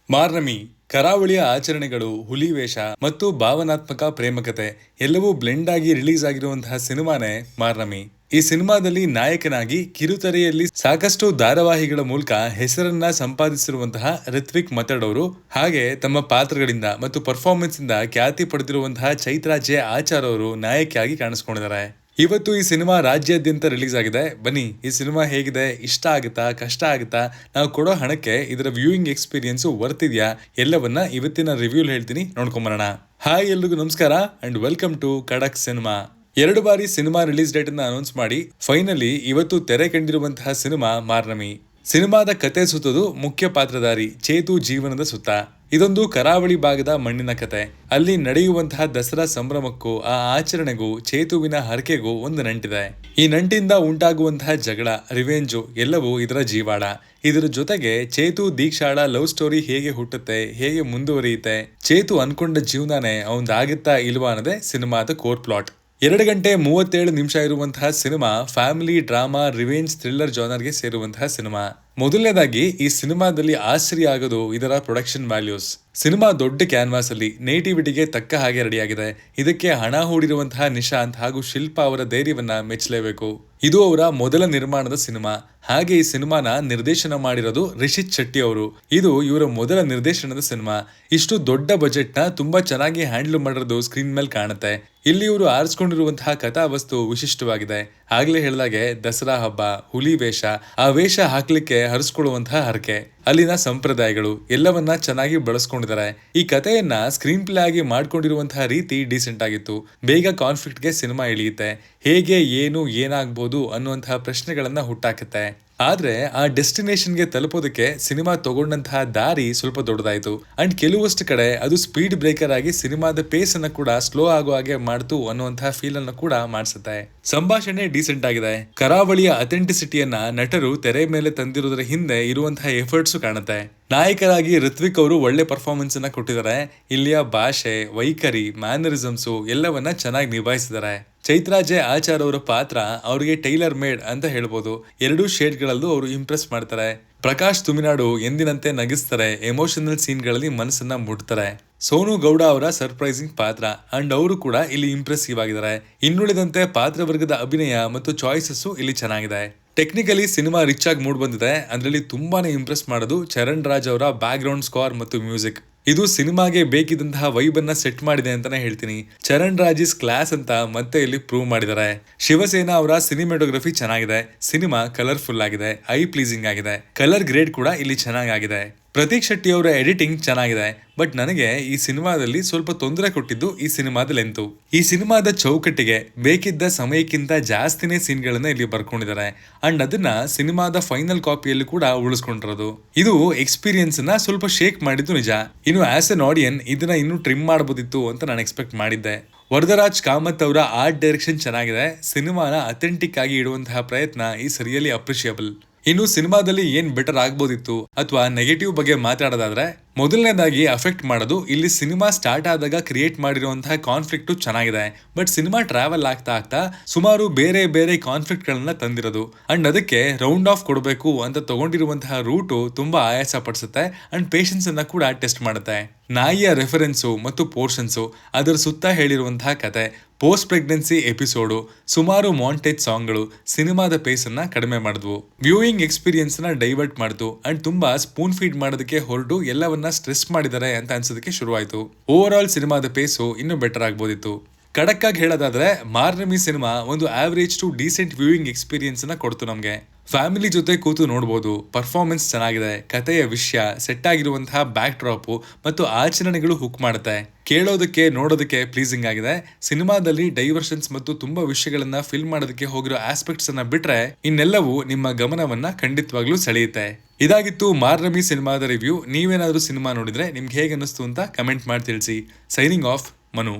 ಮಾರ್ನಮಿ ಕರಾವಳಿಯ ಆಚರಣೆಗಳು, ಹುಲಿವೇಷ ಮತ್ತು ಭಾವನಾತ್ಮಕ ಪ್ರೇಮಕತೆ ಎಲ್ಲವೂ ಬ್ಲೆಂಡ್ ಆಗಿ ರಿಲೀಸ್ ಆಗಿರುವಂತಹ ಸಿನಿಮಾನೇ ಮಾರ್ನಮಿ. ಈ ಸಿನಿಮಾದಲ್ಲಿ ನಾಯಕನಾಗಿ ಕಿರುತೆರೆಯಲ್ಲಿ ಸಾಕಷ್ಟು ಧಾರಾವಾಹಿಗಳ ಮೂಲಕ ಹೆಸರನ್ನ ಸಂಪಾದಿಸಿರುವಂತಹ ರಿತ್ವಿಕ್ ಮತಡ್ ಅವರು, ಹಾಗೆ ತಮ್ಮ ಪಾತ್ರಗಳಿಂದ ಮತ್ತು ಪರ್ಫಾರ್ಮೆನ್ಸ್ ಇಂದ ಖ್ಯಾತಿ ಪಡೆದಿರುವಂತಹ ಚೈತ್ರಾ ಜೆ ಆಚಾರ್ ಅವರು ನಾಯಕಿಯಾಗಿ ಕಾಣಿಸ್ಕೊಂಡಿದ್ದಾರೆ. ಇವತ್ತು ಈ ಸಿನಿಮಾ ರಾಜ್ಯಾದ್ಯಂತ ರಿಲೀಸ್ ಆಗಿದೆ. ಬನ್ನಿ, ಈ ಸಿನಿಮಾ ಹೇಗಿದೆ, ಇಷ್ಟ ಆಗುತ್ತಾ, ಕಷ್ಟ ಆಗುತ್ತಾ, ನಾವು ಕೊಡೋ ಹಣಕ್ಕೆ ಇದರ ವ್ಯೂಯಿಂಗ್ ಎಕ್ಸ್ಪೀರಿಯನ್ಸ್ ವರ್ತ್ ಇದೆಯಾ, ಎಲ್ಲವನ್ನ ಇವತ್ತಿನ ರಿವ್ಯೂ ಹೇಳ್ತೀನಿ, ನೋಡ್ಕೊಂಬರೋಣ. ಹಾಯ್, ಎಲ್ರಿಗೂ ನಮಸ್ಕಾರ ಅಂಡ್ ವೆಲ್ಕಮ್ ಟು ಖಡಕ್ ಸಿನಿಮಾ. 2 ಬಾರಿ ಸಿನಿಮಾ ರಿಲೀಸ್ ಡೇಟ್ ಅನ್ನು ಅನೌನ್ಸ್ ಮಾಡಿ ಫೈನಲಿ ಇವತ್ತು ತೆರೆ ಕಂಡಿರುವಂತಹ ಸಿನಿಮಾ ಮಾರ್ನಮಿ. ಸಿನಿಮಾದ ಕತೆ ಸುತ್ತೋದು ಮುಖ್ಯ ಪಾತ್ರಧಾರಿ ಚೇತು ಜೀವನದ ಸುತ್ತ. ಇದೊಂದು ಕರಾವಳಿ ಭಾಗದ ಮಣ್ಣಿನ ಕತೆ. ಅಲ್ಲಿ ನಡೆಯುವಂತಹ ದಸರಾ ಸಂಭ್ರಮಕ್ಕೂ ಆ ಆಚರಣೆಗೂ ಚೇತುವಿನ ಹರಕೆಗೂ ಒಂದು ನಂಟಿದೆ. ಈ ನಂಟಿಂದ ಉಂಟಾಗುವಂತಹ ಜಗಳ, ರಿವೆಂಜು ಎಲ್ಲವೂ ಇದರ ಜೀವಾಳ. ಇದರ ಜೊತೆಗೆ ಚೇತು ದೀಕ್ಷಾಳ ಲವ್ ಸ್ಟೋರಿ ಹೇಗೆ ಹುಟ್ಟುತ್ತೆ, ಹೇಗೆ ಮುಂದುವರಿಯುತ್ತೆ, ಚೇತು ಅನ್ಕೊಂಡ ಜೀವನನೇ ಅವಂದಾಗುತ್ತಾ ಇಲ್ವಾ ಅನ್ನೋದೇ ಸಿನಿಮಾದ ಕೋರ್ ಪ್ಲಾಟ್. 2 ಗಂಟೆ 37 ನಿಮಿಷ ಇರುವಂತಹ cinema family drama revenge thriller ಜಾನರ್ಗೆ ಸೇರುವಂತಹ ಸಿನಿಮಾ. ಮೊದಲನೇದಾಗಿ ಈ ಸಿನಿಮಾದಲ್ಲಿ ಆಶ್ಚರ್ಯ ಆಗೋದು ಇದರ ಪ್ರೊಡಕ್ಷನ್ ವ್ಯಾಲ್ಯೂಸ್. ಸಿನಿಮಾ ದೊಡ್ಡ ಕ್ಯಾನ್ವಾಸ್ ಅಲ್ಲಿ ನೇಟಿವಿಟಿಗೆ ತಕ್ಕ ಹಾಗೆ ರೆಡಿಯಾಗಿದೆ. ಇದಕ್ಕೆ ಹಣ ಹೂಡಿರುವಂತಹ ನಿಶಾಂತ್ ಹಾಗೂ ಶಿಲ್ಪಾ ಅವರ ಧೈರ್ಯವನ್ನ ಮೆಚ್ಚಲೇಬೇಕು. ಇದು ಅವರ ಮೊದಲ ನಿರ್ಮಾಣದ ಸಿನಿಮಾ. ಹಾಗೆ ಈ ಸಿನಿಮಾನ ನಿರ್ದೇಶನ ಮಾಡಿರೋದು ರಿಷಿತ್ ಶೆಟ್ಟಿ ಅವರು. ಇದು ಇವರ ಮೊದಲ ನಿರ್ದೇಶನದ ಸಿನಿಮಾ. ಇಷ್ಟು ದೊಡ್ಡ ಬಜೆಟ್ ನ ತುಂಬಾ ಚೆನ್ನಾಗಿ ಹ್ಯಾಂಡಲ್ ಮಾಡಿರೋದು ಸ್ಕ್ರೀನ್ ಮೇಲೆ ಕಾಣುತ್ತೆ. ಇಲ್ಲಿ ಇವರು ಆರಿಸಿಕೊಂಡಿರುವಂತಹ ಕಥಾವಸ್ತು ವಿಶಿಷ್ಟವಾಗಿದೆ. ಆಗ್ಲೇ ಹೇಳಿದಾಗೆ ದಸರಾ ಹಬ್ಬ, ಹುಲಿ ವೇಷ, ಆ ವೇಷ ಹಾಕ್ಲಿಕ್ಕೆ ಹರಿಸ್ಕೊಳ್ಳುವಂತಹ ಹರಕೆ, ಅಲ್ಲಿನ ಸಂಪ್ರದಾಯಗಳು ಎಲ್ಲವನ್ನ ಚೆನ್ನಾಗಿ ಬಳಸ್ಕೊಂಡಿದ್ದಾರೆ. ಈ ಕಥೆಯನ್ನ ಸ್ಕ್ರೀನ್ ಪ್ಲೇ ಆಗಿ ಮಾಡ್ಕೊಂಡಿರುವಂತಹ ರೀತಿ ಡೀಸೆಂಟ್ ಆಗಿತ್ತು. ಬೇಗ ಕಾನ್ಫ್ಲಿಕ್ಟ್ ಗೆ ಸಿನಿಮಾ ಇಳಿಯುತ್ತೆ. ಹೇಗೆ, ಏನು, ಏನಾಗ್ಬೋದು ಅನ್ನುವಂತಹ ಪ್ರಶ್ನೆಗಳನ್ನ ಹುಟ್ಟಾಕುತ್ತೆ. ಆದ್ರೆ ಆ ಡೆಸ್ಟಿನೇಷನ್ಗೆ ತಲುಪೋದಕ್ಕೆ ಸಿನಿಮಾ ತಗೊಂಡಂತಹ ದಾರಿ ಸ್ವಲ್ಪ ದೊಡ್ಡದಾಯ್ತು. ಅಂಡ್ ಕೆಲವಷ್ಟು ಕಡೆ ಅದು ಸ್ಪೀಡ್ ಬ್ರೇಕರ್ ಆಗಿ ಸಿನಿಮಾದ ಪೇಸ್ ಅನ್ನ ಕೂಡ ಸ್ಲೋ ಆಗೋ ಹಾಗೆ ಮಾಡ್ತು ಅನ್ನುವಂತಹ ಫೀಲ್ ಅನ್ನು ಕೂಡ ಮಾಡಿಸುತ್ತೆ. ಸಂಭಾಷಣೆ ಡೀಸೆಂಟ್ ಆಗಿದೆ. ಕರಾವಳಿಯ ಅಥೆಂಟಿಸಿಟಿಯನ್ನ ನಟರು ತೆರೆ ಮೇಲೆ ತಂದಿರೋದ್ರ ಹಿಂದೆ ಇರುವಂತಹ ಎಫರ್ಟ್ಸ್ ಕಾಣುತ್ತೆ. ನಾಯಕರಾಗಿ ರಿತ್ವಿಕ್ ಅವರು ಒಳ್ಳೆ ಪರ್ಫಾರ್ಮೆನ್ಸ್ ಅನ್ನ ಕೊಟ್ಟಿದ್ದಾರೆ. ಇಲ್ಲಿಯ ಭಾಷೆ, ವೈಖರಿ, ಮ್ಯಾನರಿಸಮ್ಸು ಎಲ್ಲವನ್ನ ಚೆನ್ನಾಗಿ ನಿಭಾಯಿಸಿದ್ದಾರೆ. ಚೈತ್ರಾ ಜೆ ಆಚಾರ್ ಅವರ ಪಾತ್ರ ಅವ್ರಿಗೆ ಟೈಲರ್ ಮೇಡ್ ಅಂತ ಹೇಳ್ಬೋದು. 2 ಶೇಡ್ಗಳಲ್ಲೂ ಅವರು ಇಂಪ್ರೆಸ್ ಮಾಡ್ತಾರೆ. ಪ್ರಕಾಶ್ ತುಮಿನಾಡು ಎಂದಿನಂತೆ ನಗಿಸ್ತಾರೆ. ಎಮೋಷನಲ್ ಸೀನ್ಗಳಲ್ಲಿ ಮನಸ್ಸನ್ನ ಮುಟ್ತಾರೆ. ಸೋನು ಗೌಡ ಅವರ ಸರ್ಪ್ರೈಸಿಂಗ್ ಪಾತ್ರ ಅಂಡ್ ಅವರು ಕೂಡ ಇಲ್ಲಿ ಇಂಪ್ರೆಸಿವ್ ಆಗಿದ್ದಾರೆ. ಇನ್ನುಳಿದಂತೆ ಪಾತ್ರವರ್ಗದ ಅಭಿನಯ ಮತ್ತು ಚಾಯ್ಸಸ್ ಇಲ್ಲಿ ಚೆನ್ನಾಗಿದೆ. ಟೆಕ್ನಿಕಲಿ ಸಿನಿಮಾ ರಿಚ್ ಆಗಿ ಮೂಡ್ ಬಂದಿದೆ. ಅದರಲ್ಲಿ ತುಂಬಾನೇ ಇಂಪ್ರೆಸ್ ಮಾಡೋದು ಚರಣ್ ರಾಜ್ ಅವರ ಬ್ಯಾಕ್ ಗ್ರೌಂಡ್ ಸ್ಕೋರ್ ಮತ್ತು ಮ್ಯೂಸಿಕ್. ಇದು ಸಿನಿಮಾಗೆ ಬೇಕಿದ್ದಂತಹ ವೈಬ್ ಅನ್ನ ಸೆಟ್ ಮಾಡಿದೆ ಅಂತಾನೆ ಹೇಳ್ತೀನಿ. ಚರಣ್ ರಾಜ್ ಇಸ್ ಕ್ಲಾಸ್ ಅಂತ ಮತ್ತೆ ಇಲ್ಲಿ ಪ್ರೂವ್ ಮಾಡಿದ್ದಾರೆ. ಶಿವಸೇನಾ ಅವರ ಸಿನಿಮಾಟೋಗ್ರಫಿ ಚೆನ್ನಾಗಿದೆ. ಸಿನಿಮಾ ಕಲರ್ಫುಲ್ ಆಗಿದೆ, ಐ ಪ್ಲೀಸಿಂಗ್ ಆಗಿದೆ. ಕಲರ್ ಗ್ರೇಡ್ ಕೂಡ ಇಲ್ಲಿ ಚೆನ್ನಾಗಿದೆ. ಪ್ರತೀಕ್ ಶೆಟ್ಟಿ ಅವರ ಎಡಿಟಿಂಗ್ ಚೆನ್ನಾಗಿದೆ. ಬಟ್ ನನಗೆ ಈ ಸಿನಿಮಾದಲ್ಲಿ ಸ್ವಲ್ಪ ತೊಂದರೆ ಕೊಟ್ಟಿದ್ದು ಈ ಸಿನಿಮಾದ ಲೆಂತು. ಈ ಸಿನಿಮಾದ ಚೌಕಟ್ಟಿಗೆ ಬೇಕಿದ್ದ ಸಮಯಕ್ಕಿಂತ ಜಾಸ್ತಿನೇ ಸೀನ್ಗಳನ್ನ ಇಲ್ಲಿ ಬರ್ಕೊಂಡಿದ್ದಾರೆ. ಅಂಡ್ ಅದನ್ನ ಸಿನಿಮಾದ ಫೈನಲ್ ಕಾಪಿಯಲ್ಲಿ ಕೂಡ ಉಳಿಸ್ಕೊಂಡಿರೋದು. ಇದು ಎಕ್ಸ್ಪೀರಿಯನ್ಸ್ ನ ಸ್ವಲ್ಪ ಶೇಕ್ ಮಾಡಿದ್ದು ನಿಜ. ಇನ್ನು ಆಸ್ ಎನ್ ಆಡಿಯನ್ ಇದನ್ನ ಇನ್ನೂ ಟ್ರಿಮ್ ಮಾಡಬಹುದಿತ್ತು ಅಂತ ನಾನು ಎಕ್ಸ್ಪೆಕ್ಟ್ ಮಾಡಿದ್ದೆ. ವರದರಾಜ್ ಕಾಮತ್ ಅವರ ಆರ್ಟ್ ಡೈರೆಕ್ಷನ್ ಚೆನ್ನಾಗಿದೆ. ಸಿನಿಮಾನ ಅಥೆಂಟಿಕ್ ಆಗಿ ಇಡುವಂತಹ ಪ್ರಯತ್ನ ಈಸ್ ರಿಯಲಿ ಅಪ್ರಿಷಿಯಬಲ್. ಇನ್ನು ಸಿನಿಮಾದಲ್ಲಿ ಏನ್ ಬೆಟರ್ ಆಗ್ಬೋದಿತ್ತು ಅಥವಾ ನೆಗೆಟಿವ್ ಬಗ್ಗೆ ಮಾತಾಡೋದಾದ್ರೆ, ಮೊದಲನೇದಾಗಿ ಅಫೆಕ್ಟ್ ಮಾಡೋದು ಇಲ್ಲಿ ಸಿನಿಮಾ ಸ್ಟಾರ್ಟ್ ಆದಾಗ ಕ್ರಿಯೇಟ್ ಮಾಡಿರುವಂತಹ ಕಾನ್ಫ್ಲಿಕ್ಟ್ ಚೆನ್ನಾಗಿದೆ. ಬಟ್ ಸಿನಿಮಾ ಟ್ರಾವೆಲ್ ಆಗ್ತಾ ಆಗ್ತಾ ಸುಮಾರು ಬೇರೆ ಬೇರೆ ಕಾನ್ಫ್ಲಿಕ್ಟ್ ಗಳನ್ನ ತಂದಿರೋದು. ಅಂಡ್ ಅದಕ್ಕೆ ರೌಂಡ್ ಆಫ್ ಕೊಡಬೇಕು ಅಂತ ತಗೊಂಡಿರುವಂತಹ ರೂಟು ತುಂಬಾ ಆಯಾಸ ಪಡಿಸುತ್ತೆ ಅಂಡ್ ಪೇಷನ್ಸ್ ಅನ್ನ ಕೂಡ ಟೆಸ್ಟ್ ಮಾಡುತ್ತೆ. ನಾಯಿಯ ರೆಫರೆನ್ಸು ಮತ್ತು ಪೋರ್ಷನ್ಸು, ಅದರ ಸುತ್ತ ಹೇಳಿರುವಂತಹ ಕತೆ, ಪೋಸ್ಟ್ ಪ್ರೆಗ್ನೆನ್ಸಿ ಎಪಿಸೋಡು, ಸುಮಾರು ಮಾಂಟೇಜ್ ಸಾಂಗ್ಗಳು ಸಿನಿಮಾದ ಪೇಸ್ ಅನ್ನ ಕಡಿಮೆ ಮಾಡಿದ್ವು. ವ್ಯೂಯಿಂಗ್ ಎಕ್ಸ್ಪೀರಿಯನ್ಸ್ ನ ಡೈವರ್ಟ್ ಮಾಡ್ತು ಅಂಡ್ ತುಂಬಾ ಸ್ಪೂನ್ ಫೀಡ್ ಮಾಡೋದಕ್ಕೆ ಹೊರಟು ಎಲ್ಲವನ್ನ ಸ್ಟ್ರೆಸ್ ಮಾಡಿದ್ದಾರೆ ಅಂತ ಅನ್ಸೋದಕ್ಕೆ ಶುರುವಾಯಿತು. ಓವರ್ ಆಲ್ ಸಿನಿಮಾದ ಪೇಸು ಇನ್ನೂ ಬೆಟರ್ ಆಗ್ಬೋದಿತ್ತು. ಖಡಕ್ ಆಗಿ ಹೇಳೋದಾದ್ರೆ ಮಾರ್ನಮಿ ಸಿನಿಮಾ ಒಂದು average to decent viewing experience ನ ಕೊಡ್ತು ನಮ್ಗೆ. ಫ್ಯಾಮಿಲಿ ಜೊತೆ ಕೂತು ನೋಡ್ಬೋದು. ಪರ್ಫಾರ್ಮೆನ್ಸ್ ಚೆನ್ನಾಗಿದೆ. ಕಥೆಯ ವಿಷಯ, ಸೆಟ್ ಆಗಿರುವಂತಹ ಬ್ಯಾಕ್ ಡ್ರಾಪ್ ಮತ್ತು ಆಚರಣೆಗಳು ಹುಕ್ ಮಾಡುತ್ತೆ. ಕೇಳೋದಕ್ಕೆ, ನೋಡೋದಕ್ಕೆ ಪ್ಲೀಸಿಂಗ್ ಆಗಿದೆ. ಸಿನಿಮಾದಲ್ಲಿ ಡೈವರ್ಷನ್ಸ್ ಮತ್ತು ತುಂಬಾ ವಿಷಯಗಳನ್ನ ಫಿಲ್ ಮಾಡೋದಕ್ಕೆ ಹೋಗಿರೋ ಆಸ್ಪೆಕ್ಟ್ಸ್ ಅನ್ನ ಬಿಟ್ರೆ ಇನ್ನೆಲ್ಲವೂ ನಿಮ್ಮ ಗಮನವನ್ನ ಖಂಡಿತವಾಗ್ಲೂ ಸೆಳೆಯುತ್ತೆ. ಇದಾಗಿತ್ತು ಮಾರ್ನಮಿ ಸಿನಿಮಾದ ರಿವ್ಯೂ. ನೀವೇನಾದ್ರೂ ಸಿನಿಮಾ ನೋಡಿದ್ರೆ ನಿಮ್ಗೆ ಹೇಗೆ ಅನ್ನಿಸ್ತು ಅಂತ ಕಮೆಂಟ್ ಮಾಡಿ ತಿಳಿಸಿ. Signing off, Manu.